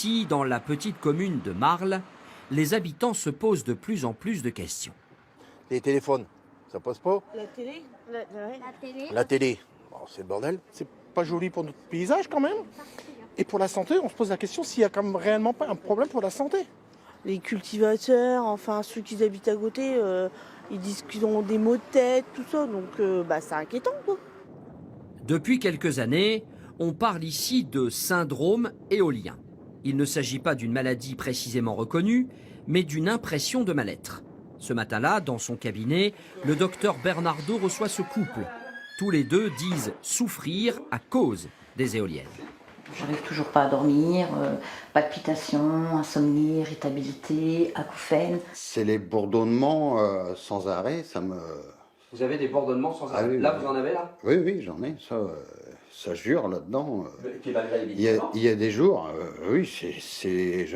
Ici, dans la petite commune de Marles, les habitants se posent de plus en plus de questions. Les téléphones, ça passe pas. La télé La télé, bon, c'est le bordel. C'est pas joli pour notre paysage quand même. Et pour la santé, on se pose la question s'il y a quand même réellement pas un problème pour la santé. Les cultivateurs, enfin ceux qui habitent à côté, ils disent qu'ils ont des maux de tête, tout ça, donc c'est inquiétant quoi. Depuis quelques années, on parle ici de syndrome éolien. Il ne s'agit pas d'une maladie précisément reconnue, mais d'une impression de mal-être. Ce matin-là, dans son cabinet, le docteur Bernardo reçoit ce couple. Tous les deux disent souffrir à cause des éoliennes. J'arrive toujours pas à dormir, palpitations, insomnie, irritabilité, acouphènes. C'est les bourdonnements sans arrêt, ça me... Vous avez des bourdonnements sans arrêt. oui, Là, oui. vous en avez là? Oui, j'en ai, ça jure là-dedans. Qui malgré les Il y a des jours, oui, c'est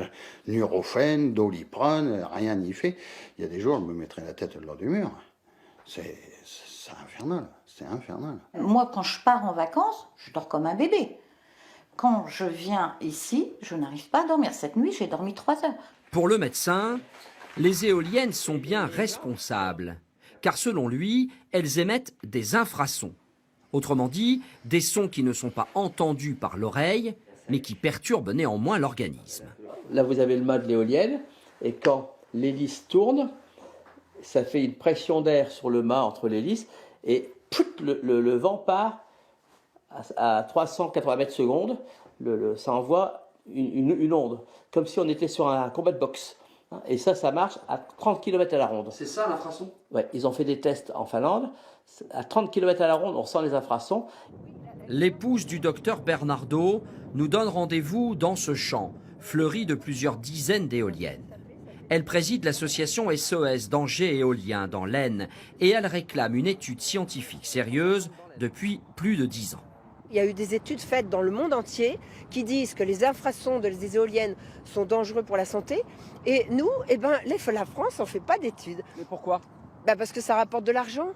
Nurofen, Doliprane, rien n'y fait. Il y a des jours, je me mettrais la tête le long du mur. C'est infernal, c'est infernal. Moi, quand je pars en vacances, je dors comme un bébé. Quand je viens ici, je n'arrive pas à dormir. Cette nuit, j'ai dormi 3 heures. Pour le médecin, les éoliennes sont bien responsables, car selon lui, elles émettent des infrasons. Autrement dit, des sons qui ne sont pas entendus par l'oreille, mais qui perturbent néanmoins l'organisme. Là, vous avez le mât de l'éolienne, et quand l'hélice tourne, ça fait une pression d'air sur le mât entre l'hélice, et le vent part à 380 mètres secondes, ça envoie une onde, comme si on était sur un combat de boxe. Et ça marche à 30 km à la ronde. C'est ça l'infrason? Ouais, ils ont fait des tests en Finlande. À 30 km à la ronde, on sent les infrasons. L'épouse du docteur Bernardo nous donne rendez-vous dans ce champ, fleuri de plusieurs dizaines d'éoliennes. Elle préside l'association SOS Danger éolien dans l'Aisne et elle réclame une étude scientifique sérieuse depuis plus de 10 ans. Il y a eu des études faites dans le monde entier qui disent que les infrasons des éoliennes sont dangereux pour la santé. Et nous, la France, on ne fait pas d'études. Mais pourquoi? Parce que ça rapporte de l'argent.